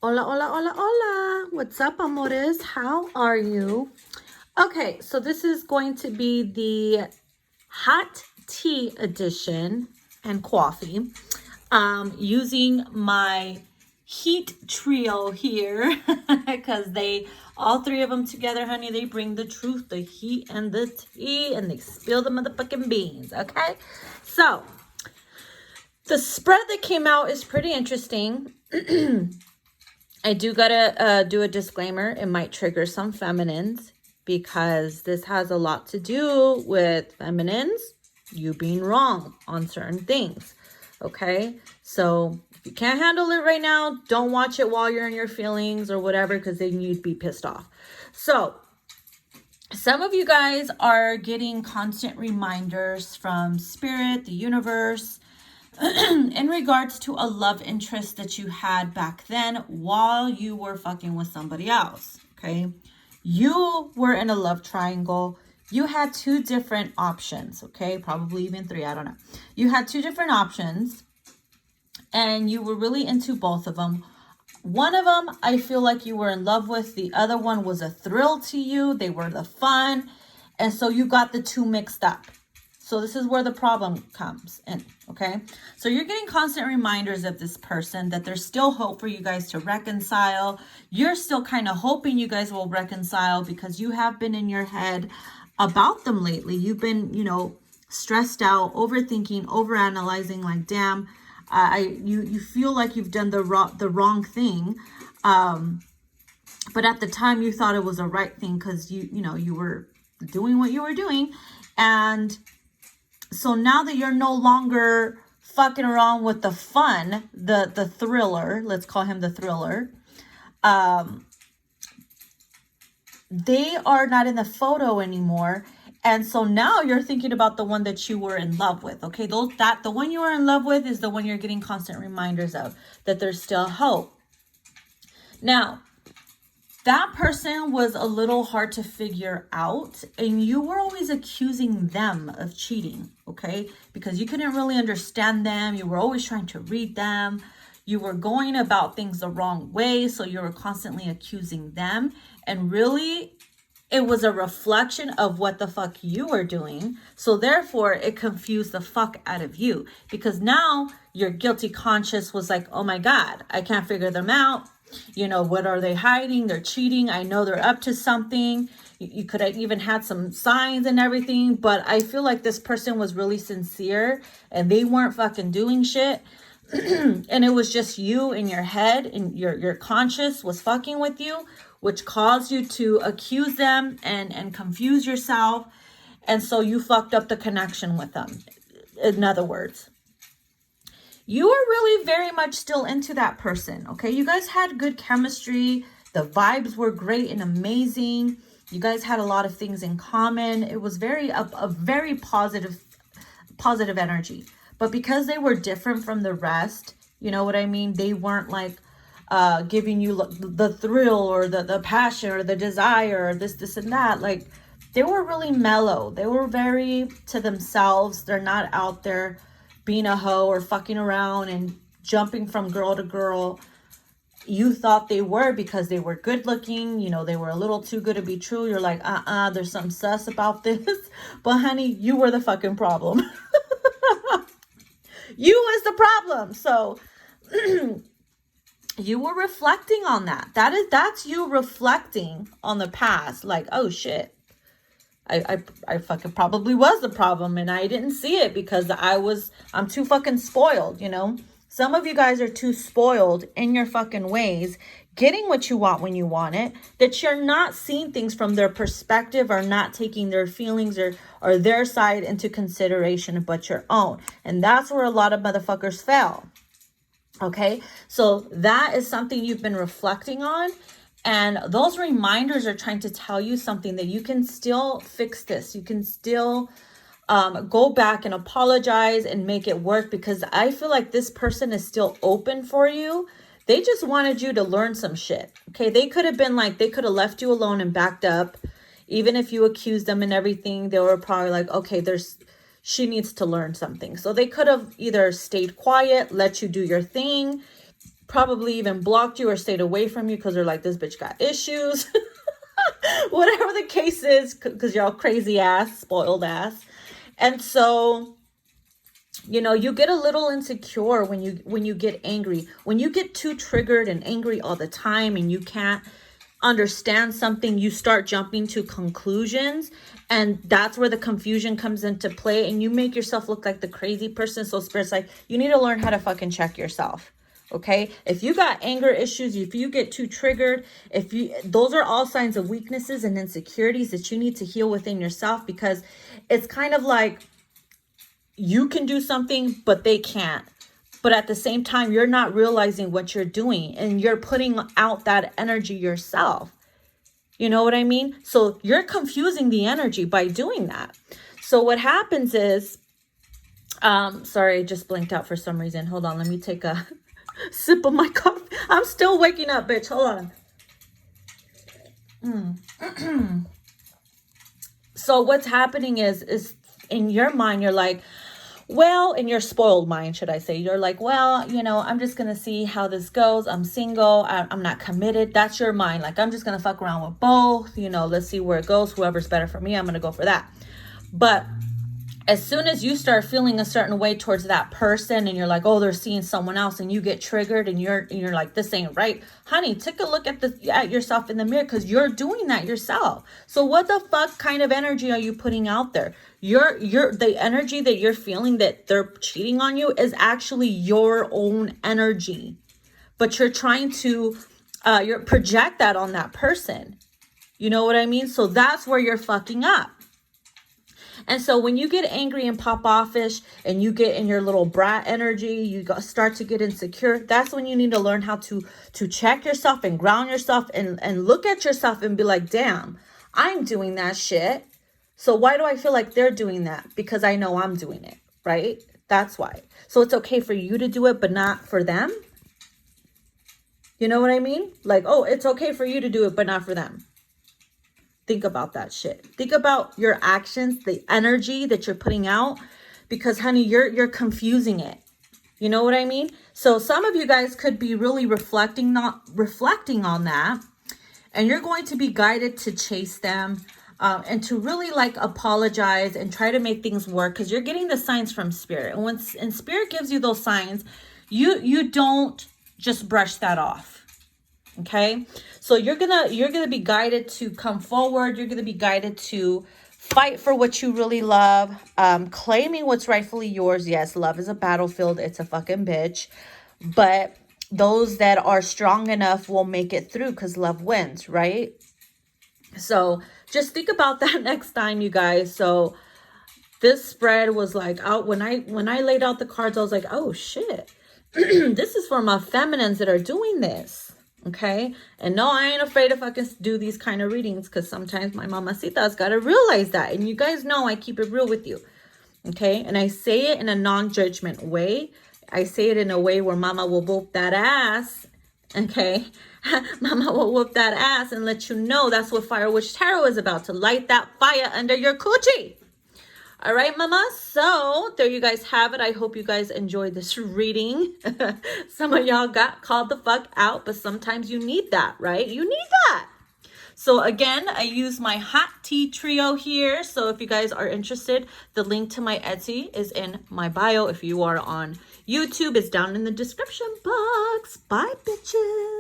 Hola, hola, hola, hola. What's up, amores? How are you? Okay, so this is going to be the hot tea edition and coffee. Using my heat trio here because all three of them together, honey, they bring the truth, the heat, and the tea, and they spill the motherfucking beans, okay? So, the spread that came out is pretty interesting. I do gotta do a disclaimer. It might trigger some feminines because this has a lot to do with feminines, you being wrong on certain things. Okay, so if you can't handle it right now, don't watch it while you're in your feelings or whatever, because then you'd be pissed off. So some of you guys are getting constant reminders from spirit, the universe, in regards to a love interest that you had back then while you were fucking with somebody else. Okay, you were in a love triangle. You had two different options. Okay, probably even three, I don't know. You had two different options and you were really into both of them. One of them I feel like you were in love with. The other one was a thrill to you. They were the fun, and so you got the two mixed up. So this is where the problem comes in, okay? So you're getting constant reminders of this person, that there's still hope for you guys to reconcile. You're still kind of hoping you guys will reconcile because you have been in your head about them lately. You've been, stressed out, overthinking, overanalyzing, like, damn, you feel like you've done the wrong thing. But at the time you thought it was the right thing because you were doing what you were doing. And so now that you're no longer fucking around with the fun, the thriller, let's call him the thriller, they are not in the photo anymore. And so now you're thinking about the one that you were in love with. Okay, the one you were in love with is the one you're getting constant reminders of, that there's still hope. Now, that person was a little hard to figure out, and you were always accusing them of cheating, okay? Because you couldn't really understand them. You were always trying to read them. You were going about things the wrong way, so you were constantly accusing them. And really, it was a reflection of what the fuck you were doing. So therefore, it confused the fuck out of you, because now your guilty conscience was like, oh my God, I can't figure them out. What are they hiding? They're cheating. I know they're up to something. You could have even had some signs and everything, but I feel like this person was really sincere and they weren't fucking doing shit. And it was just you in your head, and your conscience was fucking with you, which caused you to accuse them and confuse yourself. And so you fucked up the connection with them. In other words, you were really very much still into that person, okay? You guys had good chemistry. The vibes were great and amazing. You guys had a lot of things in common. It was a very positive energy. But because they were different from the rest, you know what I mean? They weren't like giving you the thrill or the passion or the desire or this and that. Like, they were really mellow. They were very to themselves. They're not out there being a hoe or fucking around and jumping from girl to girl. You thought they were because they were good looking. They were a little too good to be true. You're like, there's something sus about this. But honey, you were the fucking problem. You was the problem. So you were reflecting on that. That's you reflecting on the past. Like, oh shit, I fucking probably was the problem and I didn't see it because I'm too fucking spoiled, Some of you guys are too spoiled in your fucking ways, getting what you want when you want it, that you're not seeing things from their perspective, or not taking their feelings or their side into consideration, but your own. And that's where a lot of motherfuckers fail. Okay, so that is something you've been reflecting on. And those reminders are trying to tell you something, that you can still fix this. You can still go back and apologize and make it work, because I feel like this person is still open for you. They just wanted you to learn some shit. Okay, they could have left you alone and backed up. Even if you accused them and everything, they were probably like, okay, she needs to learn something. So they could have either stayed quiet, let you do your thing, probably even blocked you or stayed away from you because they're like, this bitch got issues. Whatever the case is, because you're all crazy ass, spoiled ass. And so, you know, you get a little insecure when you get angry. When you get too triggered and angry all the time and you can't understand something, you start jumping to conclusions, and that's where the confusion comes into play, and you make yourself look like the crazy person. So Spirit's like, you need to learn how to fucking check yourself. Okay, if you got anger issues, if you get too triggered, those are all signs of weaknesses and insecurities that you need to heal within yourself, because it's kind of like you can do something but they can't, but at the same time you're not realizing what you're doing and you're putting out that energy yourself. You know what I mean? So you're confusing the energy by doing that. So what happens is, sorry, I just blinked out for some reason. Hold on, let me take a sip of my coffee. I'm still waking up, bitch. Hold on. So what's happening is in your mind, you're like, well, in your spoiled mind, should I say, you're like, well, you know, I'm just going to see how this goes. I'm single. I'm not committed. That's your mind. Like, I'm just going to fuck around with both. You know, let's see where it goes. Whoever's better for me, I'm going to go for that. But as soon as you start feeling a certain way towards that person and you're like, oh, they're seeing someone else, and you get triggered and you're like, this ain't right. Honey, take a look at yourself in the mirror, because you're doing that yourself. So what the fuck kind of energy are you putting out there? The energy that you're feeling that they're cheating on you is actually your own energy, but you're trying to project that on that person. You know what I mean? So that's where you're fucking up. And so when you get angry and pop offish and you get in your little brat energy, you start to get insecure. That's when you need to learn how to check yourself and ground yourself and look at yourself and be like, damn, I'm doing that shit. So why do I feel like they're doing that? Because I know I'm doing it, right? That's why. So it's okay for you to do it, but not for them. You know what I mean? Like, oh, it's okay for you to do it, but not for them. Think about that shit. Think about your actions, the energy that you're putting out, because honey, you're confusing it. You know what I mean? So some of you guys could be really reflecting on that, and you're going to be guided to chase them and to really like apologize and try to make things work, because you're getting the signs from Spirit. And Spirit gives you those signs, you don't just brush that off. Okay, so you're gonna be guided to come forward. You're gonna be guided to fight for what you really love, claiming what's rightfully yours. Yes, love is a battlefield. It's a fucking bitch, but those that are strong enough will make it through, because love wins, right? So just think about that next time, you guys. So this spread was like out when I laid out the cards, I was like, oh shit, this is for my feminines that are doing this. Okay, and no, I ain't afraid to fucking do these kind of readings, because sometimes my mamacita's got to realize that. And you guys know I keep it real with you. Okay, and I say it in a non-judgment way. I say it in a way where mama will whoop that ass. Okay, mama will whoop that ass and let you know that's what Fire Witch Tarot is about, to light that fire under your coochie. All right, mama. So there you guys have it. I hope you guys enjoyed this reading. Some of y'all got called the fuck out, but sometimes you need that, right? You need that. So again, I use my hot tea trio here. So if you guys are interested, the link to my Etsy is in my bio. If you are on YouTube, it's down in the description box. Bye, bitches.